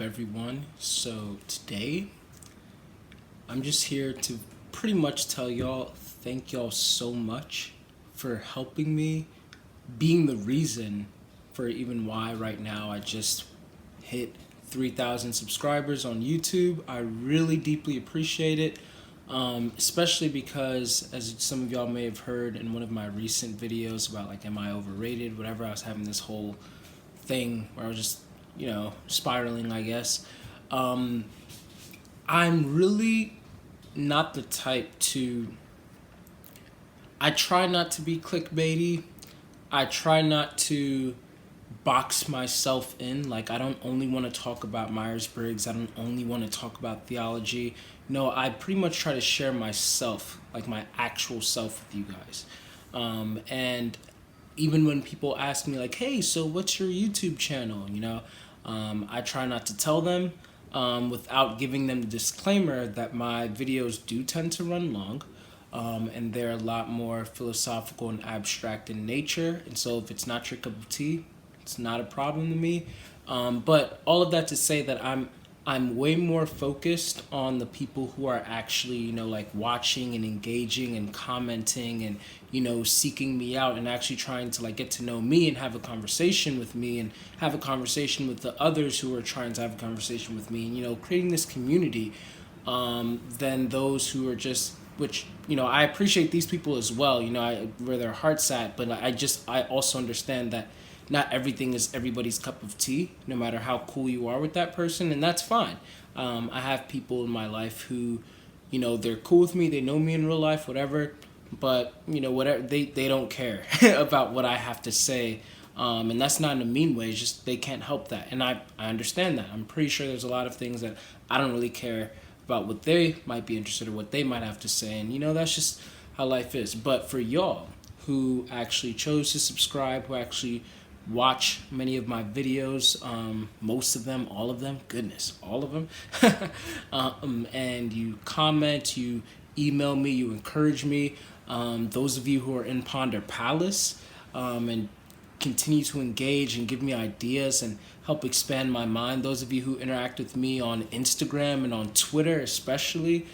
up, everyone? So today, I'm just here to pretty much tell y'all thank y'all so much for helping me, being the reason for even why right now I just hit 3,000 subscribers on YouTube. I really deeply appreciate it, especially because, as some of y'all may have heard in one of my recent videos about like, am I overrated, whatever, I was having this whole thing where I was just, spiraling, I guess. I'm really not the type to. I try not to be clickbaity. I try not to box myself in. Like, I don't only want to talk about Myers-Briggs. I don't only want to talk about theology. No, I pretty much try to share myself, like my actual self with you guys. And even when people ask me like, hey, so what's your YouTube channel? I try not to tell them without giving them the disclaimer that my videos do tend to run long. And they're a lot more philosophical and abstract in nature. And so if it's not your cup of tea, it's not a problem to me. But all of that to say that I'm way more focused on the people who are actually, like watching and engaging and commenting and, seeking me out and actually trying to like get to know me and have a conversation with me and have a conversation with the others who are trying to have a conversation with me and, creating this community, than those who are just, which, I appreciate these people as well, where their heart's at, but I also understand that not everything is everybody's cup of tea, no matter how cool you are with that person, and that's fine. I have people in my life who, they're cool with me, they know me in real life, whatever, but, whatever, they don't care about what I have to say, and that's not in a mean way, it's just they can't help that, and I understand that. I'm pretty sure there's a lot of things that I don't really care about what they might be interested in, what they might have to say, and, that's just how life is. But for y'all who actually chose to subscribe, who actually watch many of my videos, most of them, all of them, goodness, all of them, and you comment, you email me, you encourage me, those of you who are in Ponder Palace, and continue to engage and give me ideas and help expand my mind, those of you who interact with me on Instagram and on Twitter especially,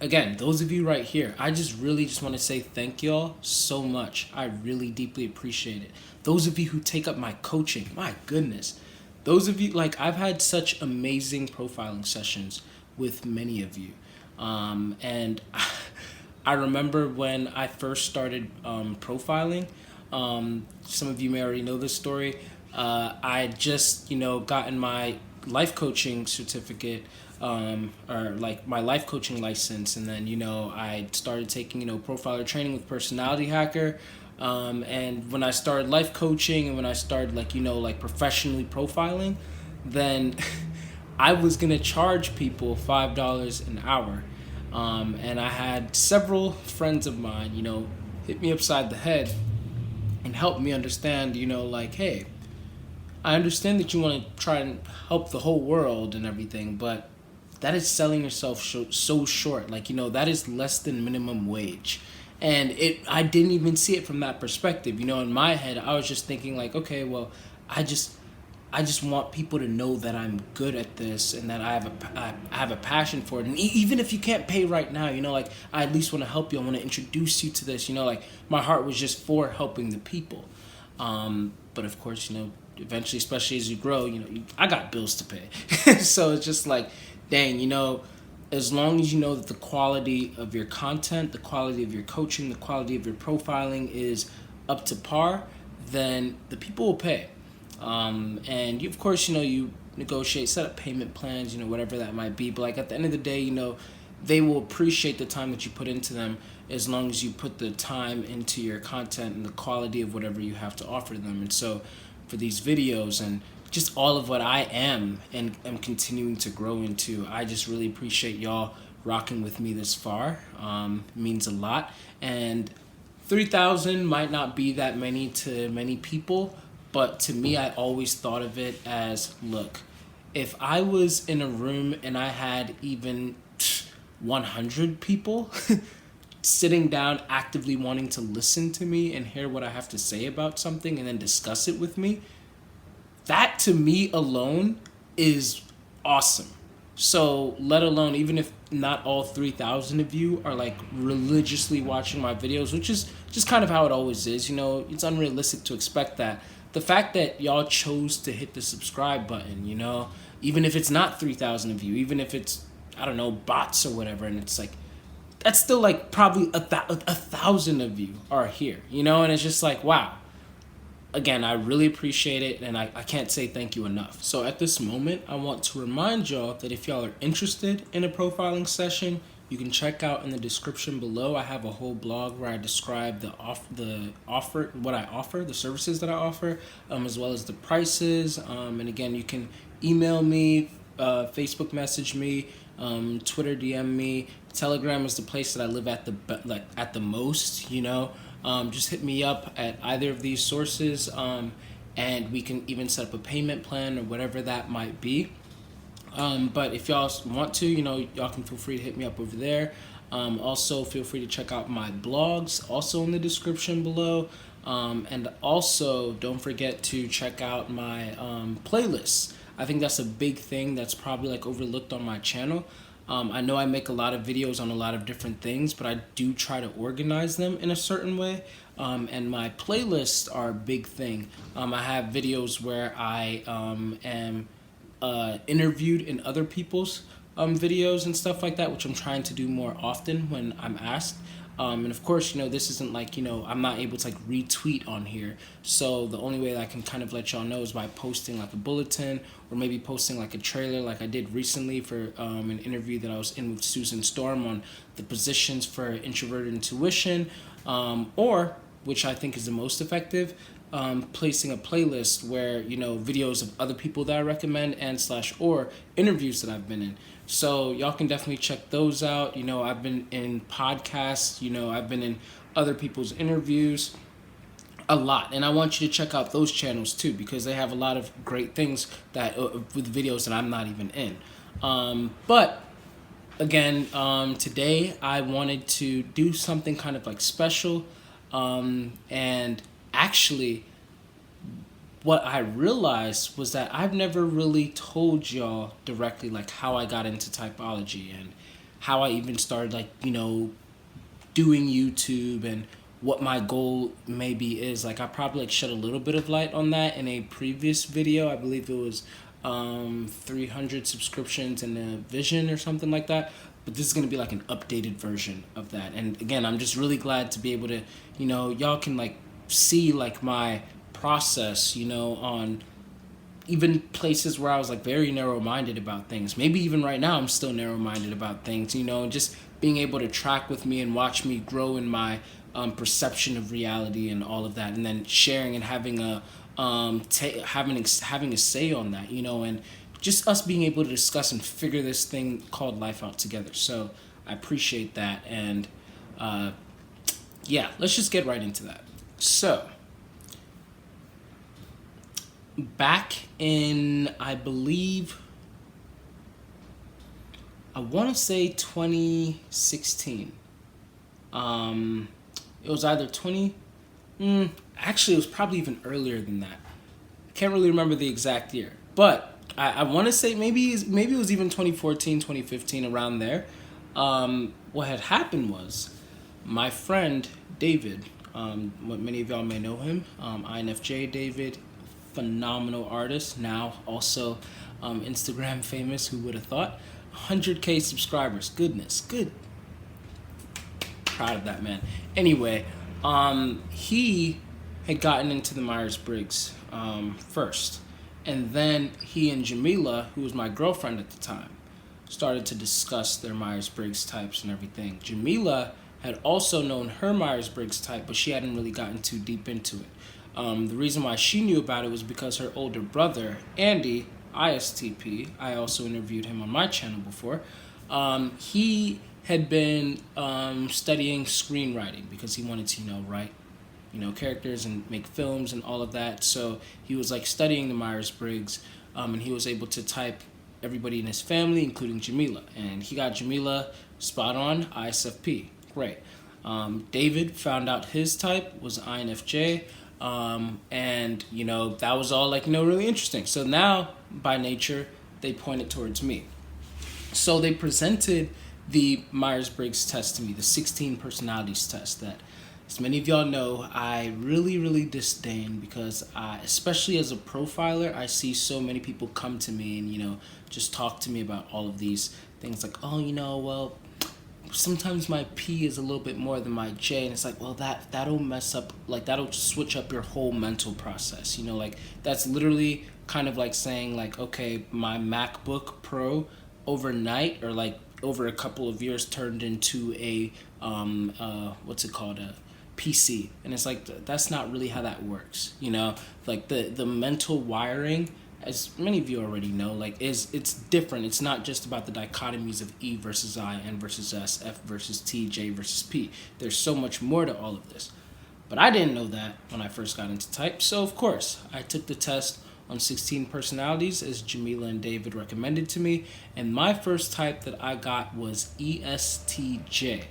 again, those of you right here, I really want to say thank y'all so much. I really deeply appreciate it. Those of you who take up my coaching, my goodness. Those of you, like, I've had such amazing profiling sessions with many of you. And I remember when I first started profiling, some of you may already know this story. I had just, gotten my life coaching certificate, or like my life coaching license, and then I started taking profiler training with Personality Hacker, and when I started life coaching and when I started like professionally profiling, then I was gonna charge people $5 an hour, and I had several friends of mine hit me upside the head and help me understand like, hey, I understand that you want to try and help the whole world and everything, but that is selling yourself so short. Like, that is less than minimum wage. And I didn't even see it from that perspective. In my head, I was just thinking like, okay, well, I just want people to know that I'm good at this and that I have a passion for it. And even if you can't pay right now, like, I at least want to help you. I want to introduce you to this. Like, my heart was just for helping the people. But of course, eventually, especially as you grow, I got bills to pay. So it's just like, dang, as long as you know that the quality of your content, the quality of your coaching, the quality of your profiling is up to par, then the people will pay. And you, of course, you negotiate, set up payment plans, whatever that might be. But like at the end of the day, they will appreciate the time that you put into them as long as you put the time into your content and the quality of whatever you have to offer them. And so for these videos and just all of what I am and am continuing to grow into, I just really appreciate y'all rocking with me this far. It means a lot. And 3,000 might not be that many to many people, but to me, I always thought of it as, look, if I was in a room and I had even 100 people sitting down actively wanting to listen to me and hear what I have to say about something and then discuss it with me, that to me alone is awesome. So let alone, even if not all 3,000 of you are like religiously watching my videos, which is just kind of how it always is, you know, it's unrealistic to expect that. The fact that y'all chose to hit the subscribe button, you know, even if it's not 3,000 of you, even if it's, I don't know, bots or whatever, and it's like, that's still like probably a thousand of you are here, you know, and it's just like, wow. Again, I really appreciate it, and I can't say thank you enough. So at this moment, I want to remind y'all that if y'all are interested in a profiling session, you can check out in the description below. I have a whole blog where I describe the offer, what I offer, the services that I offer, as well as the prices. And again, you can email me, Facebook message me, Twitter DM me. Telegram is the place that I live at the most, you know. Just hit me up at either of these sources, and we can even set up a payment plan or whatever that might be. But if y'all want to, you know, y'all can feel free to hit me up over there. Also, feel free to check out my blogs, also in the description below. And also, don't forget to check out my playlists. I think that's a big thing that's probably like overlooked on my channel. I know I make a lot of videos on a lot of different things, but I do try to organize them in a certain way. And my playlists are a big thing. I have videos where I am interviewed in other people's videos and stuff like that, which I'm trying to do more often when I'm asked. And of course, you know, this isn't like, you know, I'm not able to like retweet on here. So the only way that I can kind of let y'all know is by posting like a bulletin, or maybe posting like a trailer like I did recently for an interview that I was in with Susan Storm on the positions for introverted intuition, or, which I think is the most effective, placing a playlist where, you know, videos of other people that I recommend and / or interviews that I've been in. So y'all can definitely check those out. You know, I've been in podcasts, you know, I've been in other people's interviews a lot, and I want you to check out those channels too, because they have a lot of great things that with videos that I'm not even in. But again, today I wanted to do something kind of like special, and actually what I realized was that I've never really told y'all directly like how I got into typology and how I even started, like, you know, doing YouTube and what my goal maybe is. Like, I probably like shed a little bit of light on that in a previous video. I believe it was 300 subscriptions and a vision or something like that. But this is going to be like an updated version of that. And again, I'm just really glad to be able to, you know, y'all can like see like my process, you know, on even places where I was like very narrow-minded about things. Maybe even right now I'm still narrow-minded about things, you know, and just being able to track with me and watch me grow in my perception of reality and all of that, and then sharing and having a having a say on that, you know, and just us being able to discuss and figure this thing called life out together. So I appreciate that, and yeah, let's just get right into that. So back in, I believe, I want to say 2016. It was either actually it was probably even earlier than that. I can't really remember the exact year, but I want to say maybe it was even 2014, 2015, around there. What had happened was my friend David, what many of y'all may know him, INFJ David, phenomenal artist, now also Instagram famous, who would have thought. 100K subscribers, goodness, good. Proud of that man. Anyway, he had gotten into the Myers-Briggs first, and then he and Jamila, who was my girlfriend at the time, started to discuss their Myers-Briggs types and everything. Jamila had also known her Myers-Briggs type, but she hadn't really gotten too deep into it. The reason why she knew about it was because her older brother, Andy, ISTP, I also interviewed him on my channel before, he had been studying screenwriting because he wanted to, you know, write, you know, characters and make films and all of that. So he was like studying the Myers-Briggs, and he was able to type everybody in his family, including Jamila. And he got Jamila spot on, ISFP. Great. David found out his type was INFJ. And, that was all like, really interesting. So now, by nature, they pointed towards me. So they presented the Myers-Briggs test to me, the 16 personalities test that, as many of y'all know, I really, really disdain because especially as a profiler, I see so many people come to me and, just talk to me about all of these things like, oh, well, sometimes my P is a little bit more than my J, and it's like, well, that'll mess up, like that'll switch up your whole mental process. Like that's literally kind of like saying like, okay, my MacBook Pro overnight or like over a couple of years turned into a what's it called, a PC, and it's like that's not really how that works. Like the mental wiring, as many of you already know, like it's different. It's not just about the dichotomies of E versus I, N versus S, F versus T, J versus P. There's so much more to all of this. But I didn't know that when I first got into type, so of course I took the test on 16 personalities as Jamila and David recommended to me, and my first type that I got was ESTJ.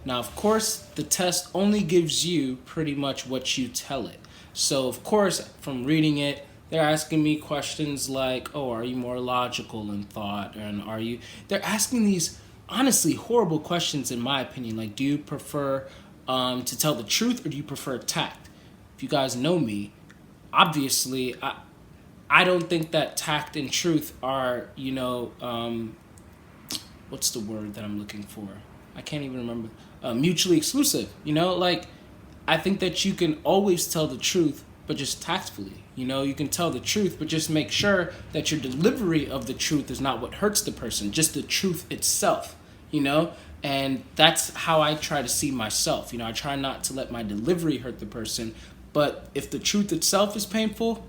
Now, of course, the test only gives you pretty much what you tell it. So, of course, from reading it, they're asking me questions like, oh, are you more logical in thought? And they're asking these honestly horrible questions in my opinion. Like, do you prefer to tell the truth or do you prefer tact? If you guys know me, obviously, I don't think that tact and truth are, what's the word that I'm looking for? I can't even remember. Mutually exclusive, like I think that you can always tell the truth, but just tactfully. You can tell the truth, but just make sure that your delivery of the truth is not what hurts the person, just the truth itself, and that's how I try to see myself. I try not to let my delivery hurt the person, but if the truth itself is painful,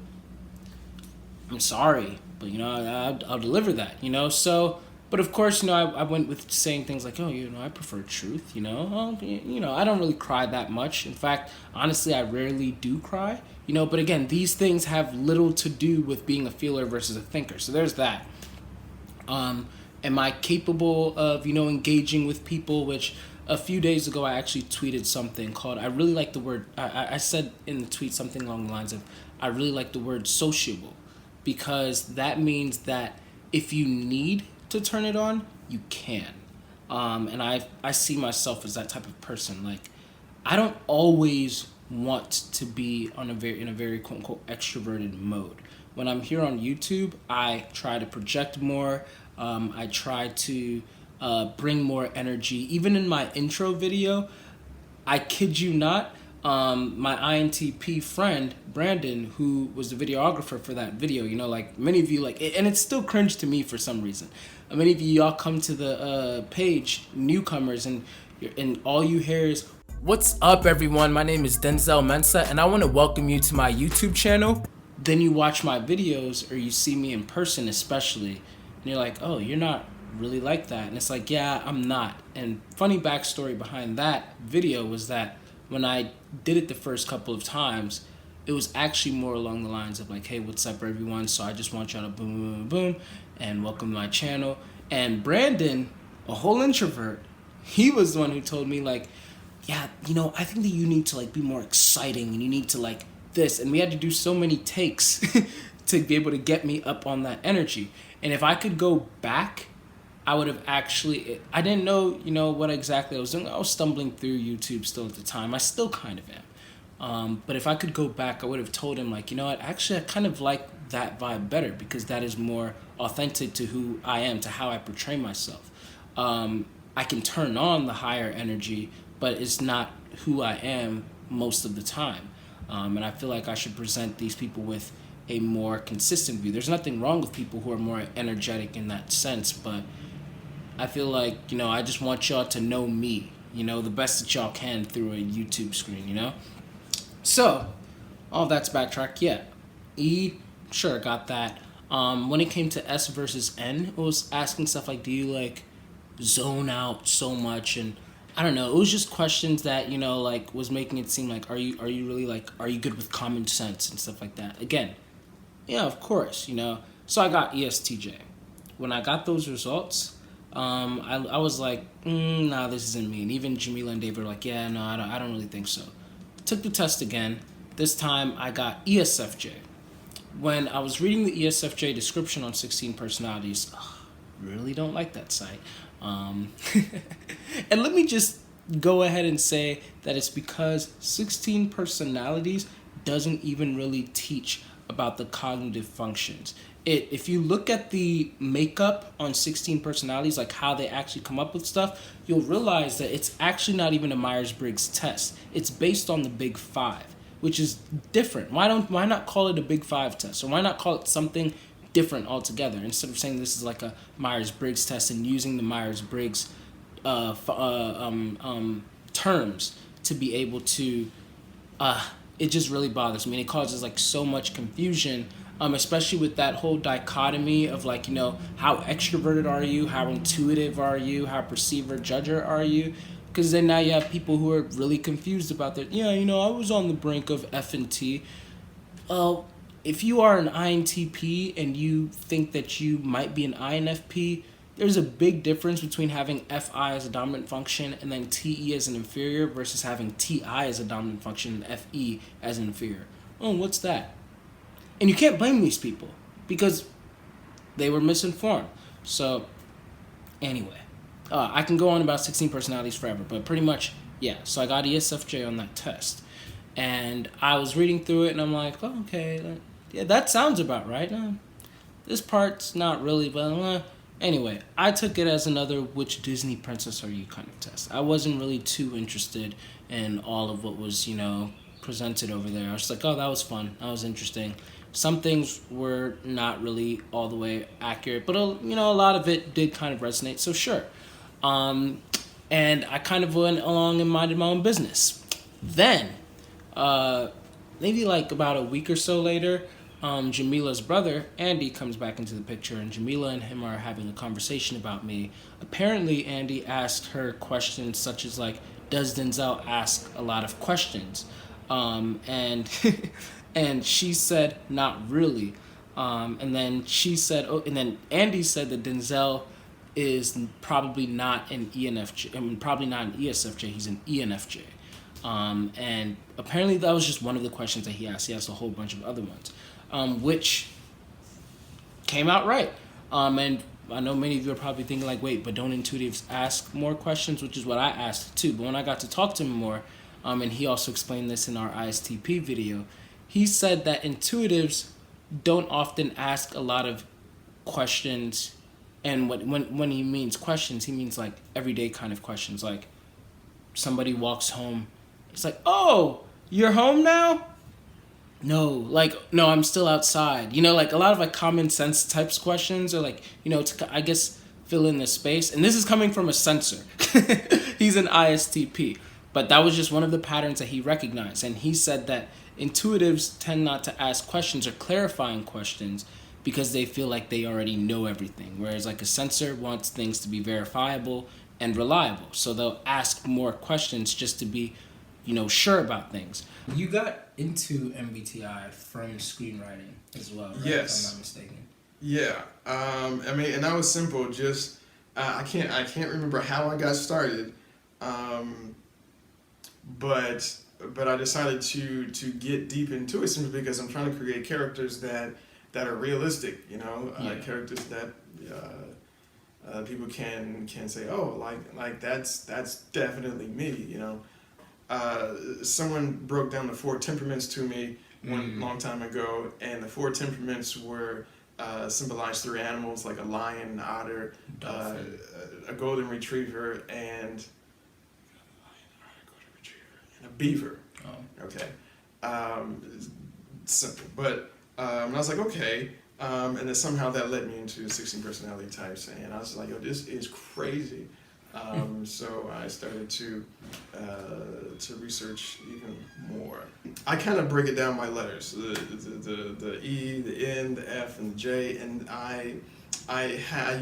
I'm sorry, but I'll deliver that, so. But of course, I went with saying things like, oh, I prefer truth, I don't really cry that much. In fact, honestly, I rarely do cry, but again, these things have little to do with being a feeler versus a thinker. So there's that. Am I capable of, engaging with people, which a few days ago, I actually tweeted something called, I really like the word, I said in the tweet something along the lines of, I really like the word sociable, because that means that if you need to turn it on, you can. And I see myself as that type of person. Like, I don't always want to be in a very quote unquote extroverted mode. When I'm here on YouTube, I try to project more. I try to bring more energy. Even in my intro video, I kid you not, my INTP friend Brandon, who was the videographer for that video, like many of you and it's still cringe to me for some reason. Many of y'all come to the page, newcomers, and all you hear is, "What's up, everyone? My name is Denzel Mensah, and I want to welcome you to my YouTube channel." Then you watch my videos, or you see me in person, especially, and you're like, "Oh, you're not really like that." And it's like, yeah, I'm not. And funny backstory behind that video was that when I did it the first couple of times, it was actually more along the lines of like, hey, what's up, everyone? So I just want y'all to boom, boom, boom, and welcome to my channel. And Brandon, a whole introvert, he was the one who told me like, yeah, I think that you need to like be more exciting and you need to like this. And we had to do so many takes to be able to get me up on that energy. And if I could go back, I would have actually, I didn't know, what exactly I was doing. I was stumbling through YouTube still at the time. I still kind of am. But if I could go back, I would have told him like, actually I kind of like that vibe better because that is more authentic to who I am, to how I portray myself. I can turn on the higher energy, but it's not who I am most of the time. And I feel like I should present these people with a more consistent view. There's nothing wrong with people who are more energetic in that sense, but I feel like, I just want y'all to know me, the best that y'all can through a YouTube screen, So, all that's backtrack, yeah. E, sure, got that. When it came to S versus N, it was asking stuff like, do you, like, zone out so much? And I don't know, it was just questions that, like, was making it seem like, are you really, like, are you good with common sense and stuff like that? Again, yeah, of course, So I got ESTJ. When I got those results, I was like, nah, this isn't me. And even Jamila and David were like, yeah, no, I don't really think so. Took the test again, this time I got ESFJ. When I was reading the ESFJ description on 16 personalities, really don't like that site. And let me just go ahead and say that it's because 16 personalities doesn't even really teach about the cognitive functions. If you look at the makeup on 16 personalities, like how they actually come up with stuff, you'll realize that it's actually not even a Myers-Briggs test. It's based on the Big Five, which is different. Why not call it a Big Five test? Or why not call it something different altogether, instead of saying this is like a Myers-Briggs test and using the Myers-Briggs terms to be able to, it just really bothers me. And it causes like so much confusion, especially with that whole dichotomy of like, how extroverted are you, how intuitive are you, how perceiver judger are you, because then now you have people who are really confused about that. I was on the brink of F and T. If you are an INTP and you think that you might be an INFP, there's a big difference between having FI as a dominant function and then TE as an inferior versus having TI as a dominant function and FE as an inferior. Oh, what's that? And you can't blame these people because they were misinformed. So, anyway, I can go on about 16 personalities forever, but pretty much, yeah. So I got ESFJ on that test. And I was reading through it and I'm like, oh, okay, yeah, that sounds about right. This part's not really, but anyway, I took it as another which Disney princess are you kind of test. I wasn't really too interested in all of what was, presented over there. I was like, oh, that was fun. That was interesting. Some things were not really all the way accurate, but, a lot of it did kind of resonate. So sure. And I kind of went along and minded my own business. Then, maybe like about a week or so later, Jamila's brother, Andy, comes back into the picture, and Jamila and him are having a conversation about me. Apparently, Andy asked her questions such as, like, does Denzel ask a lot of questions? And and she said, not really. And then she said, and then Andy said that Denzel is probably not an ENFJ, probably not an ESFJ, he's an ENFJ. And apparently that was just one of the questions that he asked. He asked a whole bunch of other ones. Which came out right. And I know many of you are probably thinking like, wait, but don't intuitives ask more questions? Which is what I asked too. But when I got to talk to him more, and he also explained this in our ISTP video, he said that intuitives don't often ask a lot of questions. And when he means questions, he means like everyday kind of questions. Like somebody walks home, it's like, oh, you're home now? No, I'm still outside. Like a lot of like common sense types questions, or like, to, I guess, fill in the space. And this is coming from a censor. He's an ISTP. But that was just one of the patterns that he recognized. And he said that intuitives tend not to ask questions or clarifying questions because they feel like they already know everything. Whereas like a censor wants things to be verifiable and reliable. So they'll ask more questions just to be, sure about things. You got into MBTI from screenwriting as well, right? Yes. If I'm not mistaken. Yeah. And that was simple. Just I can't remember how I got started, but I decided to get deep into it simply because I'm trying to create characters that are realistic. Characters that people can say, oh, like that's definitely me. Someone broke down the 4 temperaments to me one long time ago, and the 4 temperaments were symbolized through animals like a lion, an otter, a golden retriever, and a beaver. Oh. Okay. Simple, but I was like, okay. And then somehow that led me into 16 personality types, and I was like, yo, this is crazy. So I started to research even more. I kind of break it down by letters: the E, the N, the F, and the J. And I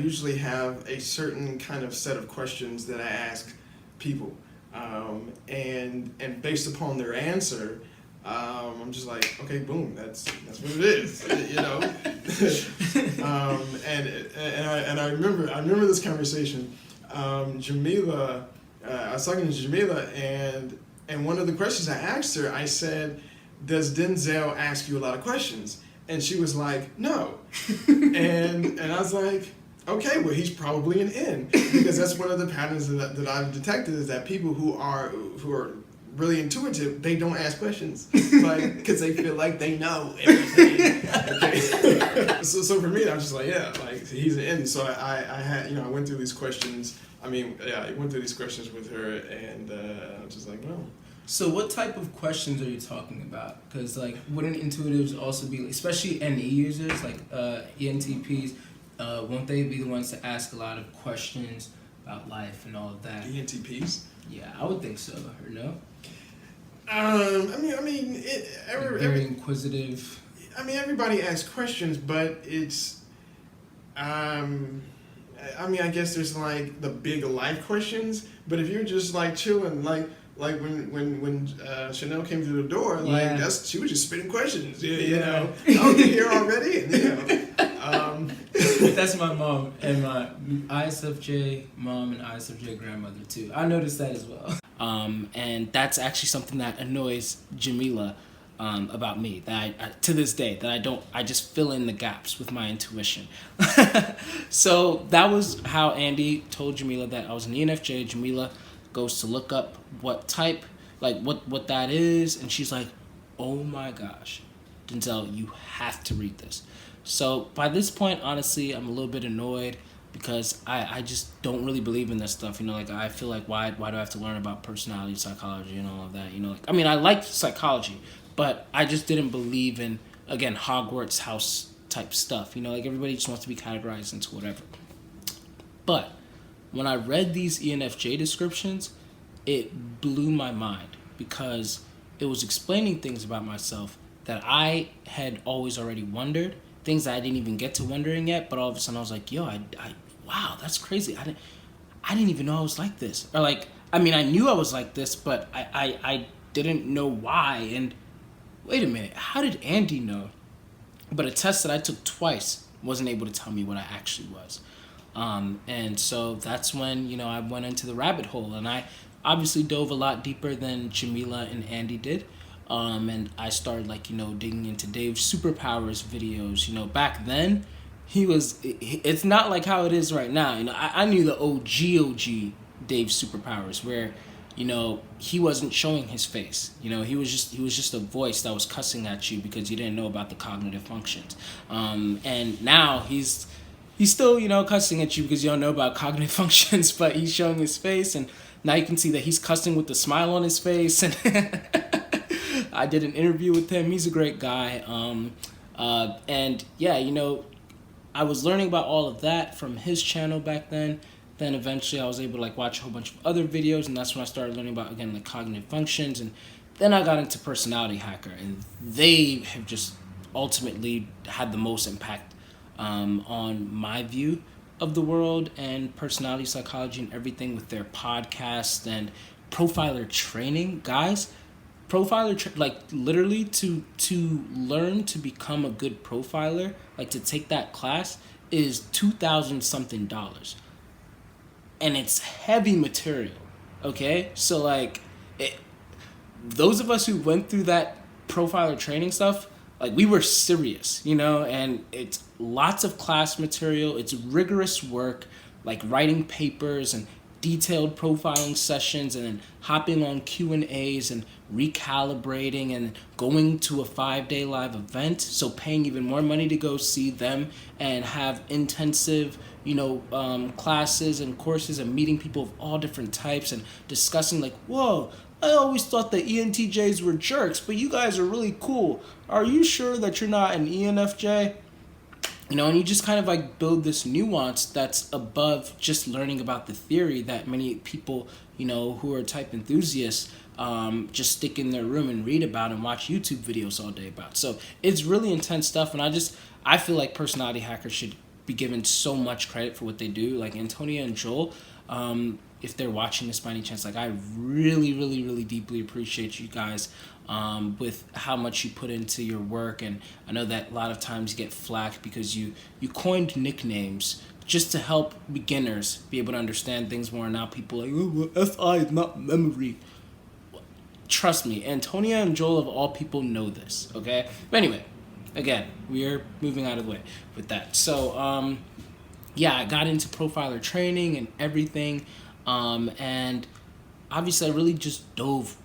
usually have a certain kind of set of questions that I ask people, and based upon their answer, I'm just like, okay, boom, that's what it is, and I remember this conversation. I was talking to Jamila, and one of the questions I asked her, I said, does Denzel ask you a lot of questions? And she was like, no. and I was like, okay, well, he's probably an N, because that's one of the patterns that I've detected, is that people who are really intuitive, they don't ask questions, like, because they feel like they know everything. Okay. so for me, I'm just like, yeah, like, he's an N. So I had, I went through these questions. I went through these questions with her, and I was just like, no. So what type of questions are you talking about? Because, like, wouldn't intuitives also be, especially NE users, like ENTPs, won't they be the ones to ask a lot of questions about life and all of that? ENTPs? Yeah, I would think so, or no? Very inquisitive. I mean, everybody asks questions, but it's, I guess there's like the big life questions. But if you're just like chilling, like when Chanel came through the door, like she was just spitting questions. Oh, you're here already, and That's my mom and my ISFJ mom and ISFJ grandmother too. I noticed that as well. And that's actually something that annoys Jamila about me, that I to this day, that I just fill in the gaps with my intuition. So that was how Andy told Jamila that I was an ENFJ. Jamila goes to look up what type, like what that is, and she's like, oh my gosh, Denzel, you have to read this. So by this point, honestly, I'm a little bit annoyed, because I just don't really believe in this stuff. Like, I feel like, why do I have to learn about personality psychology and all of that? Like, I like psychology, but I just didn't believe in, again, Hogwarts house type stuff. Like, everybody just wants to be categorized into whatever. But when I read these ENFJ descriptions, it blew my mind, because it was explaining things about myself that I had always already wondered, things that I didn't even get to wondering yet, but all of a sudden I was like, yo, wow, that's crazy. I didn't even know I was like this. Or like, I knew I was like this, but I didn't know why. And wait a minute, how did Andy know? But a test that I took twice wasn't able to tell me what I actually was. And so that's when, I went into the rabbit hole, and I obviously dove a lot deeper than Jamila and Andy did. And I started digging into Dave's superpowers videos. Back then, it's not like how it is right now. I knew the OG Dave's superpowers, where, he wasn't showing his face. He was just a voice that was cussing at you because you didn't know about the cognitive functions. And now he's still, cussing at you because you don't know about cognitive functions, but he's showing his face, and now you can see that he's cussing with a smile on his face. And I did an interview with him. He's a great guy. And yeah, I was learning about all of that from his channel back then. Then eventually I was able to watch a whole bunch of other videos, and that's when I started learning about, again, the cognitive functions. And then I got into Personality Hacker, and they have just ultimately had the most impact on my view of the world and personality psychology and everything, with their podcast and profiler training. Guys, literally to learn to become a good profiler, to take that class, is $2,000 something, and it's heavy material. Okay, so those of us who went through that profiler training stuff, we were serious, and it's lots of class material. It's rigorous work, writing papers and detailed profiling sessions, and then hopping on Q&As and recalibrating and going to a 5-day live event. So paying even more money to go see them and have intensive, classes and courses, and meeting people of all different types and discussing whoa, I always thought the ENTJs were jerks, but you guys are really cool. Are you sure that you're not an ENFJ? And you just kind of build this nuance that's above just learning about the theory that many people, who are type enthusiasts, just stick in their room and read about and watch YouTube videos all day about. So it's really intense stuff, and I feel like Personality Hackers should be given so much credit for what they do. Antonia and Joel, if they're watching this by any chance, I really, really, really deeply appreciate you guys with how much you put into your work. And I know that a lot of times you get flack because you coined nicknames just to help beginners be able to understand things more. Now people are like, oh, well, SI is not memory. trust me, Antonia and Joel of all people know this, okay? But anyway, again, we're moving out of the way with that. So, yeah, I got into profiler training and everything, and obviously I really just dove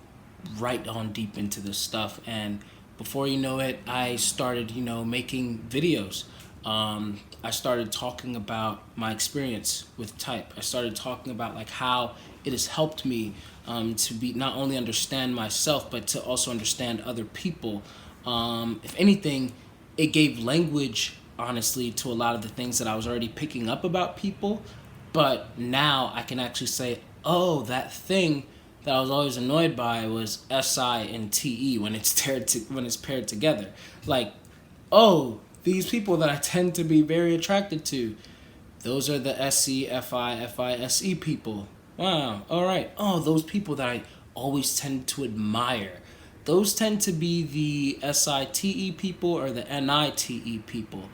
right on deep into this stuff, and before you know it, I started, making videos. I started talking about my experience with type. I started talking about like how it has helped me to be not only understand myself but to also understand other people. If anything, it gave language, honestly, to a lot of the things that I was already picking up about people. But now I can actually say, oh, that thing that I was always annoyed by was SI and TE when it's paired together. Like, oh, these people that I tend to be very attracted to, those are the SC, FI, FI, SE people. Wow, all right. Oh, those people that I always tend to admire, those tend to be the SITE people or the NITE people.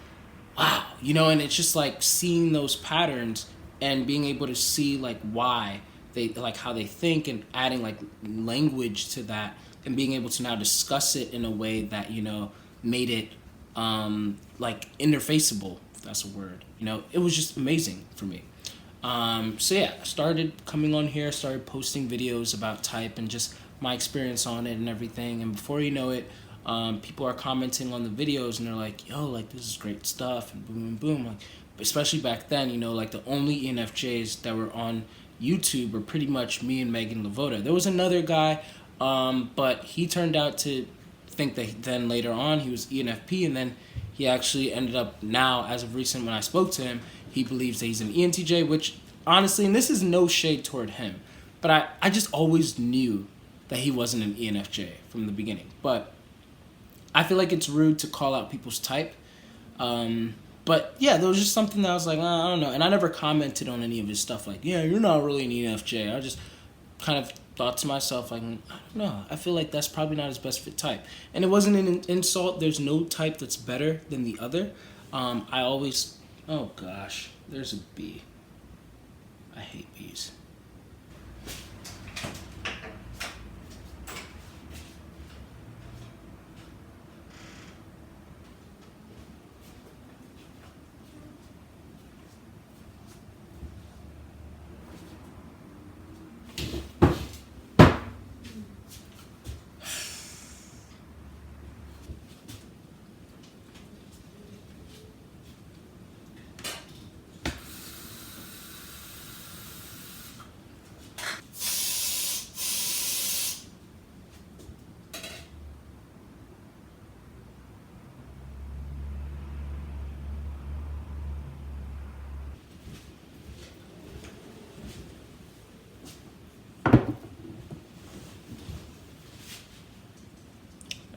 Wow, and it's just like seeing those patterns and being able to see like why they like how they think and adding like language to that and being able to now discuss it in a way that made it like interfaceable, if that's a word. It was just amazing for me. So yeah, I started coming on here, started posting videos about type and just my experience on it and everything. And before you know it, people are commenting on the videos and they're like, yo, like this is great stuff and boom, boom. Like, especially back then, like the only ENFJs that were on YouTube were pretty much me and Megan Lavoda. There was another guy, but he turned out to think that then later on he was ENFP, and then he actually ended up now, as of recent when I spoke to him, he believes that he's an ENTJ, which honestly, and this is no shade toward him, but I just always knew that he wasn't an ENFJ from the beginning. But I feel like it's rude to call out people's type. But yeah, there was just something that I was like, I don't know. And I never commented on any of his stuff like, yeah, you're not really an ENFJ. I just kind of thought to myself, like, I don't know. I feel like that's probably not his best fit type. And it wasn't an insult. There's no type that's better than the other. I always, oh gosh, there's a bee. I hate bees.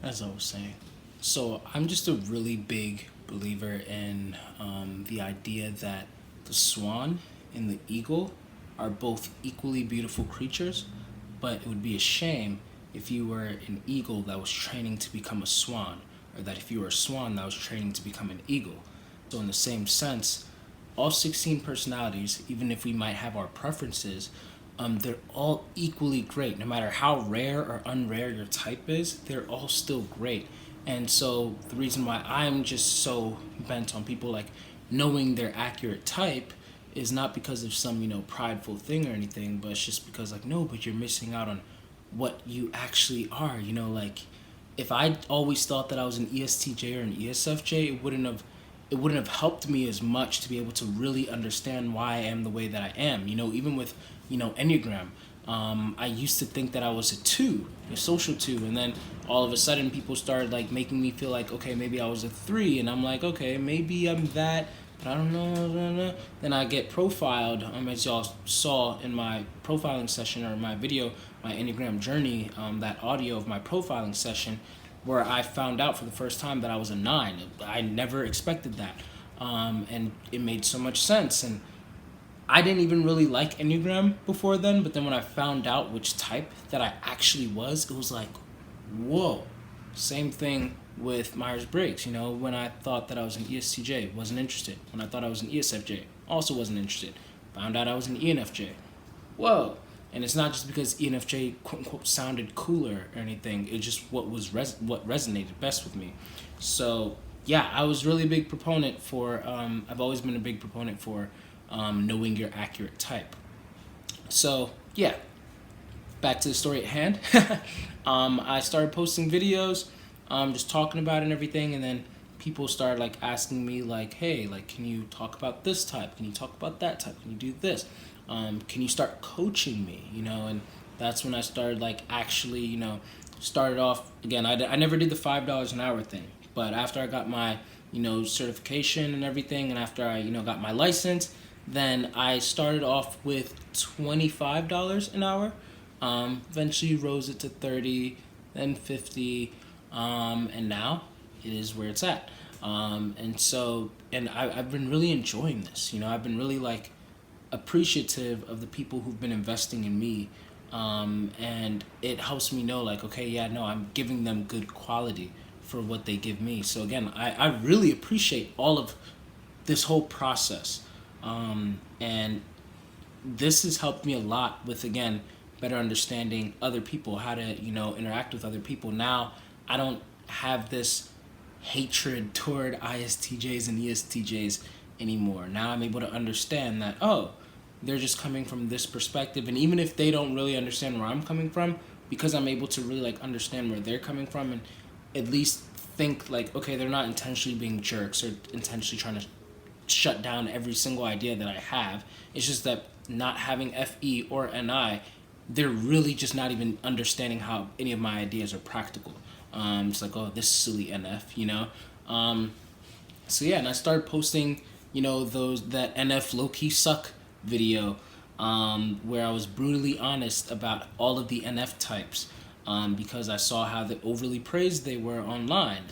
As I was saying, so I'm just a really big believer in the idea that the swan and the eagle are both equally beautiful creatures, but it would be a shame if you were an eagle that was training to become a swan, or that if you were a swan that was training to become an eagle. So in the same sense, all 16 personalities, even if we might have our preferences, they're all equally great. No matter how rare or unrare your type is, they're all still great. And so the reason why I'm just so bent on people like knowing their accurate type is not because of some, prideful thing or anything, but it's just because like, no, but you're missing out on what you actually are. Like if I always thought that I was an ESTJ or an ESFJ, it wouldn't have helped me as much to be able to really understand why I am the way that I am. Even with Enneagram. I used to think that I was a 2, a social 2, and then all of a sudden people started like making me feel like, okay, maybe I was a 3, and I'm like, okay, maybe I'm that, but I don't know. Then I get profiled, as y'all saw in my profiling session or my video, my Enneagram journey, that audio of my profiling session, where I found out for the first time that I was a 9. I never expected that, and it made so much sense. And I didn't even really like Enneagram before then, but then when I found out which type that I actually was, it was like, whoa. Same thing with Myers-Briggs. When I thought that I was an ESTJ, wasn't interested. When I thought I was an ESFJ, also wasn't interested. Found out I was an ENFJ. Whoa. And it's not just because ENFJ quote unquote sounded cooler or anything. It's just what was what resonated best with me. So yeah, I was really a big proponent for. I've always been a big proponent for knowing your accurate type. So yeah, back to the story at hand. I started posting videos, just talking about it and everything, and then people started like asking me like, hey, like, can you talk about this type? Can you talk about that type? Can you do this? Can you start coaching me? And that's when I started like actually, started off again. I never did the $5 an hour thing, but after I got my, certification and everything, and after I, got my license, then I started off with $25 an hour. Eventually rose it to 30, then 50, and now it is where it's at. And I've been really enjoying this. I've been really like appreciative of the people who've been investing in me, and it helps me know like, okay, yeah, no, I'm giving them good quality for what they give me. So again, I really appreciate all of this whole process, and this has helped me a lot with, again, better understanding other people, how to interact with other people. Now I don't have this hatred toward ISTJs and ESTJs anymore. Now I'm able to understand that, oh, they're just coming from this perspective, and even if they don't really understand where I'm coming from, because I'm able to really like understand where they're coming from and at least think like, okay, they're not intentionally being jerks or intentionally trying to shut down every single idea that I have. It's just that not having FE or NI, they're really just not even understanding how any of my ideas are practical. It's like, oh, this silly NF, So yeah, and I started posting, that NF low-key suck video, where I was brutally honest about all of the NF types, because I saw how overly praised they were online.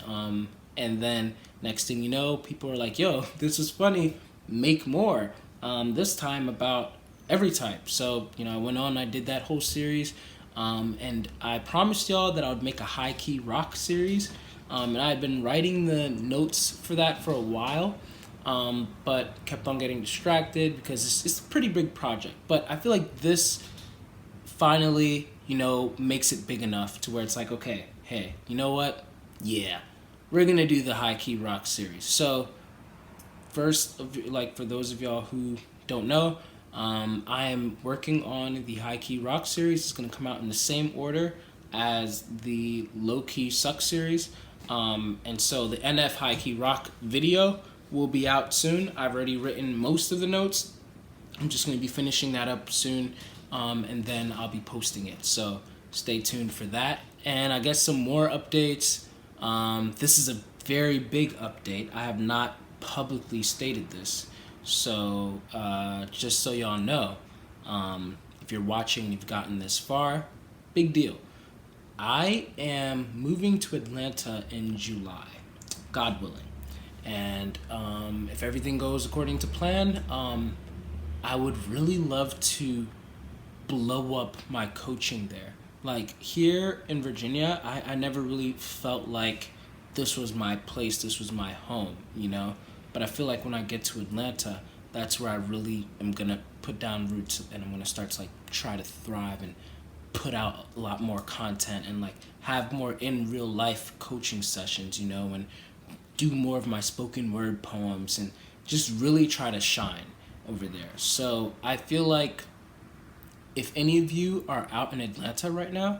And then next thing you know, people are like, yo, this is funny, make more. This time about every type. So, I went on, I did that whole series, and I promised y'all that I would make a high-key rock series, and I had been writing the notes for that for a while, but kept on getting distracted because it's a pretty big project. But I feel like this finally, makes it big enough to where it's like, okay, hey, you know what? Yeah, we're going to do the high-key rock series. So first, like, for those of y'all who don't know, I am working on the High Key Rock series. It's going to come out in the same order as the Low Key Suck series. And so the NF High Key Rock video will be out soon. I've already written most of the notes. I'm just going to be finishing that up soon, and then I'll be posting it. So stay tuned for that. And I guess some more updates. This is a very big update. I have not publicly stated this. So, just so y'all know, if you're watching and you've gotten this far, big deal. I am moving to Atlanta in July, God willing. And if everything goes according to plan, I would really love to blow up my coaching there. Like, here in Virginia, I never really felt like this was my place, this was my home, But I feel like when I get to Atlanta, that's where I really am going to put down roots, and I'm going to start to like try to thrive and put out a lot more content and like have more in real life coaching sessions, and do more of my spoken word poems and just really try to shine over there. So I feel like if any of you are out in Atlanta right now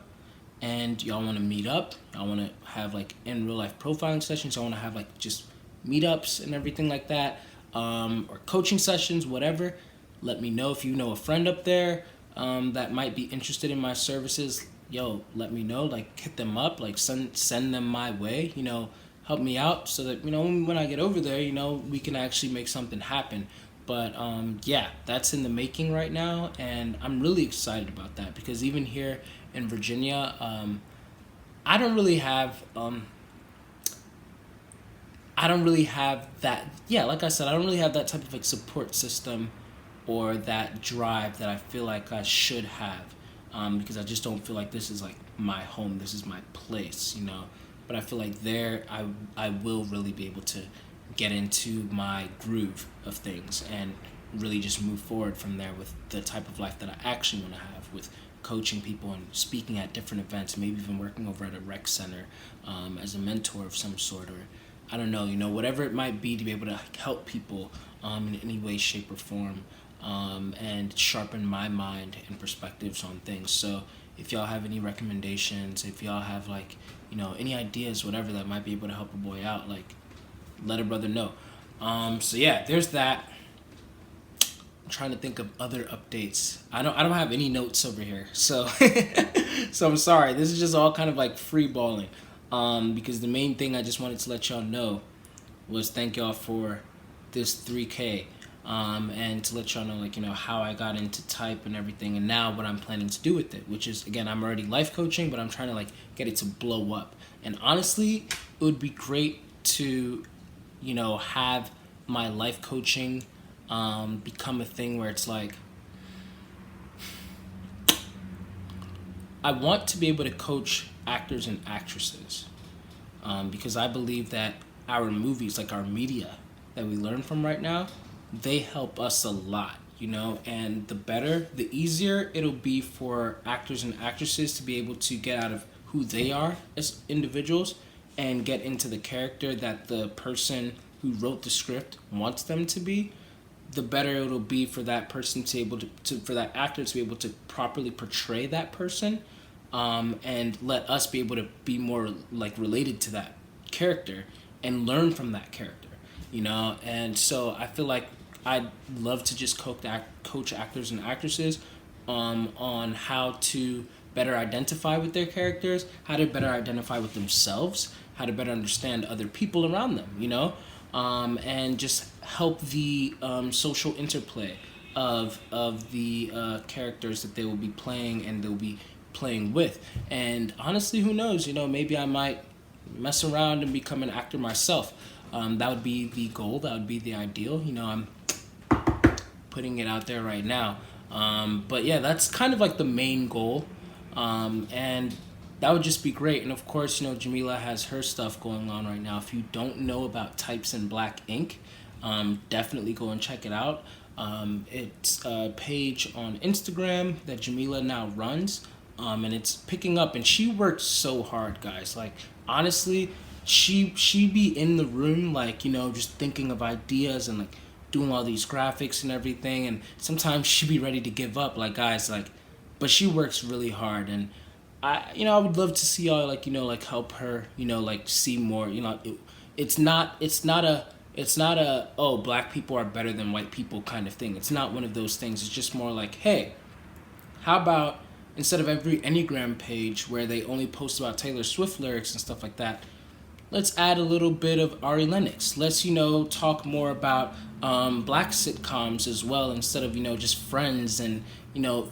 and y'all want to meet up, y'all want to have like in real life profiling sessions, y'all want to have like just meetups and everything like that, or coaching sessions, whatever, let me know. If you know a friend up there that might be interested in my services, let me know. Like, hit them up, like send them my way, help me out so that, when I get over there, we can actually make something happen. But yeah, that's in the making right now, and I'm really excited about that because even here in Virginia, I don't really have that. Yeah, like I said, I don't really have that type of like support system or that drive that I feel like I should have, because I just don't feel like this is like my home. This is my place, But I feel like there, I will really be able to get into my groove of things and really just move forward from there with the type of life that I actually want to have, with coaching people and speaking at different events, maybe even working over at a rec center as a mentor of some sort, or I don't know, whatever it might be, to be able to help people in any way, shape, or form, and sharpen my mind and perspectives on things. So if y'all have any recommendations, if y'all have any ideas, whatever that might be able to help a boy out, let a brother know. So yeah, there's that. I'm trying to think of other updates. I don't have any notes over here, so so I'm sorry. This is just all kind of free balling. Because the main thing I just wanted to let y'all know was thank y'all for this 3K, and to let y'all know how I got into type and everything, and now what I'm planning to do with it, which is, again, I'm already life coaching, but I'm trying to get it to blow up. And honestly, it would be great to have my life coaching become a thing where it's I want to be able to coach actors and actresses, because I believe that our movies, our media that we learn from right now, they help us a lot, and the easier it'll be for actors and actresses to be able to get out of who they are as individuals and get into the character that the person who wrote the script wants them to be, the better it'll be for that person to be able to for that actor to be able to properly portray that person, and let us be able to be more related to that character and learn from that character, and so I feel like I'd love to just coach actors and actresses on how to better identify with their characters, how to better identify with themselves, how to better understand other people around them, and just help the social interplay of the characters that they will be playing and they'll be playing with. And honestly, who knows, maybe I might mess around and become an actor myself. That would be the goal, that would be the ideal. I'm putting it out there right now. But yeah, that's kind of the main goal. And that would just be great. And of course, Jamila has her stuff going on right now. If you don't know about Types in Black Ink, definitely go and check it out. It's a page on Instagram that Jamila now runs, and it's picking up. And she works so hard, guys. Honestly, she be in the room, just thinking of ideas and doing all these graphics and everything. And sometimes she be ready to give up, guys, but she works really hard. And I would love to see y'all help her, see more. It's not a oh, black people are better than white people kind of thing. It's not one of those things. It's just more hey, how about instead of every Enneagram page where they only post about Taylor Swift lyrics and stuff like that, let's add a little bit of Ari Lennox. Let's talk more about black sitcoms as well, instead of just Friends and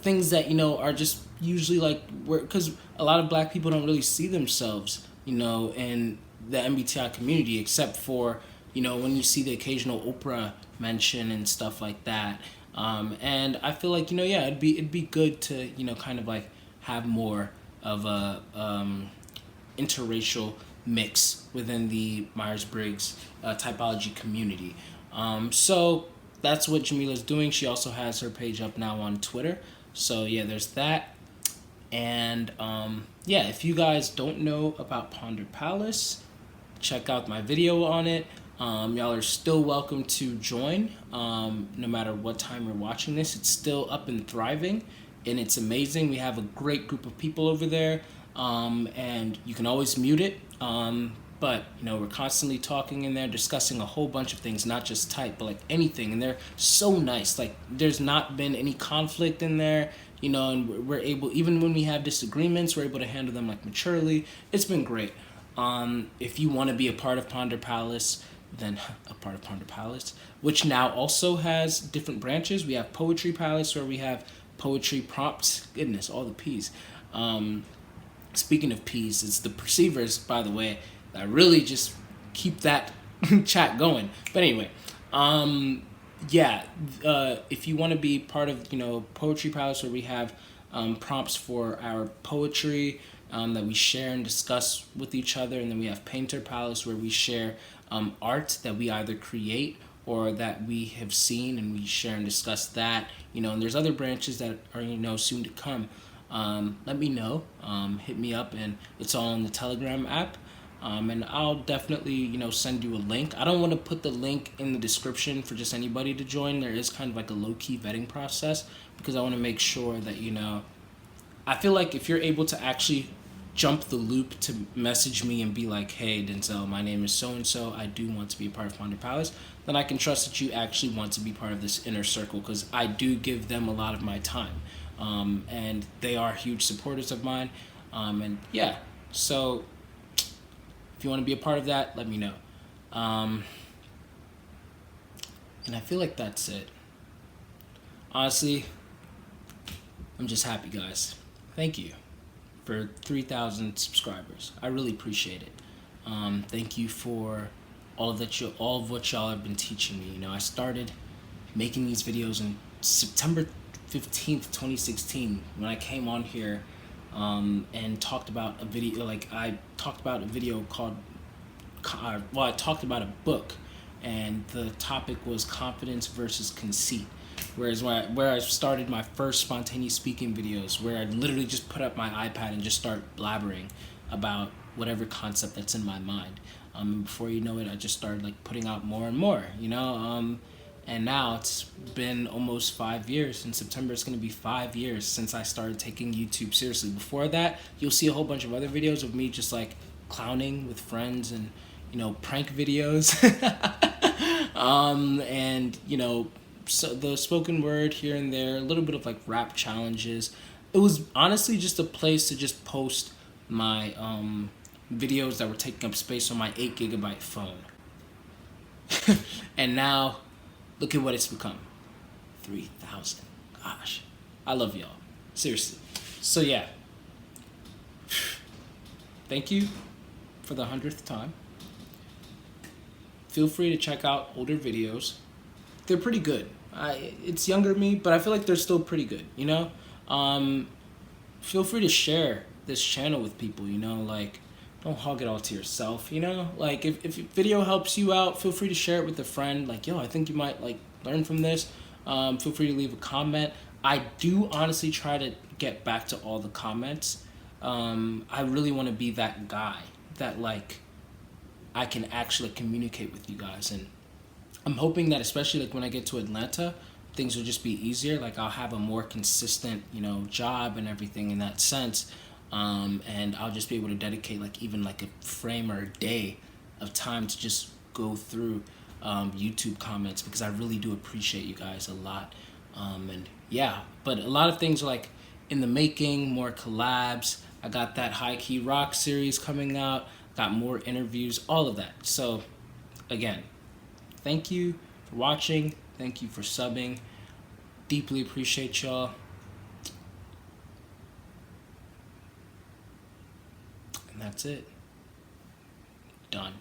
things that are just usually because a lot of black people don't really see themselves in the MBTI community, except for when you see the occasional Oprah mention and stuff like that. And I feel yeah, it'd be good to kind of have more of a interracial mix within the Myers-Briggs typology community. So that's what Jamila's doing. She also has her page up now on Twitter. So yeah, there's that. And yeah, if you guys don't know about Ponder Palace, check out my video on it. Y'all are still welcome to join, no matter what time you're watching this. It's still up and thriving, and it's amazing. We have a great group of people over there, and you can always mute it. But we're constantly talking in there, discussing a whole bunch of things, not just type, but anything. And they're so nice. There's not been any conflict in there, and we're able, even when we have disagreements, we're able to handle them maturely. It's been great. If you want to be a part of Ponder Palace, then a part of Ponder Palace, which now also has different branches. We have Poetry Palace, where we have poetry prompts. Goodness, all the P's. Speaking of P's, it's the perceivers, by the way, that really just keep that chat going. But anyway, if you want to be part of, Poetry Palace, where we have prompts for our poetry that we share and discuss with each other, and then we have Painter Palace, where we share art that we either create or that we have seen, and we share and discuss that, and there's other branches that are, soon to come. Let me know. Hit me up, and it's all in the Telegram app. And I'll definitely, send you a link. I don't want to put the link in the description for just anybody to join. There is kind of like a low-key vetting process, because I want to make sure that, I feel like if you're able to actually jump the loop to message me and be like, hey, Denzel, my name is so-and-so, I do want to be a part of Ponder Palace, then I can trust that you actually want to be part of this inner circle, because I do give them a lot of my time. And they are huge supporters of mine. And yeah, so if you want to be a part of that, let me know. And I feel like that's it. Honestly, I'm just happy, guys. Thank you for 3,000 subscribers. I really appreciate it. Thank you for all of what y'all have been teaching me. I started making these videos in September 15th, 2016, when I came on here and talked about a video. I talked about a video called, I talked about a book, and the topic was confidence versus conceit. Whereas where I started my first spontaneous speaking videos, where I literally just put up my iPad and just start blabbering about whatever concept that's in my mind. And before you know it, I just started putting out more and more, and now it's been almost 5 years. In September, it's going to be 5 years since I started taking YouTube seriously. Before that, you'll see a whole bunch of other videos of me just clowning with friends and, prank videos. And, so the spoken word here and there, a little bit of rap challenges. It was honestly just a place to just post my videos that were taking up space on my 8 GB phone. And now, look at what it's become. 3,000. Gosh. I love y'all. Seriously. So yeah. Thank you for the 100th time. Feel free to check out older videos. They're pretty good. It's younger me, but I feel like they're still pretty good, Feel free to share this channel with people, don't hog it all to yourself, if video helps you out, feel free to share it with a friend. Yo, I think you might learn from this. Feel free to leave a comment. I do honestly try to get back to all the comments. I really want to be that guy that I can actually communicate with you guys, and I'm hoping that especially when I get to Atlanta, things will just be easier. I'll have a more consistent, job and everything in that sense. And I'll just be able to dedicate even a frame or a day of time to just go through YouTube comments, because I really do appreciate you guys a lot. And yeah, but a lot of things are in the making, more collabs. I got that High Key Rock series coming out, got more interviews, all of that. So again, thank you for watching. Thank you for subbing. Deeply appreciate y'all. And that's it. Done.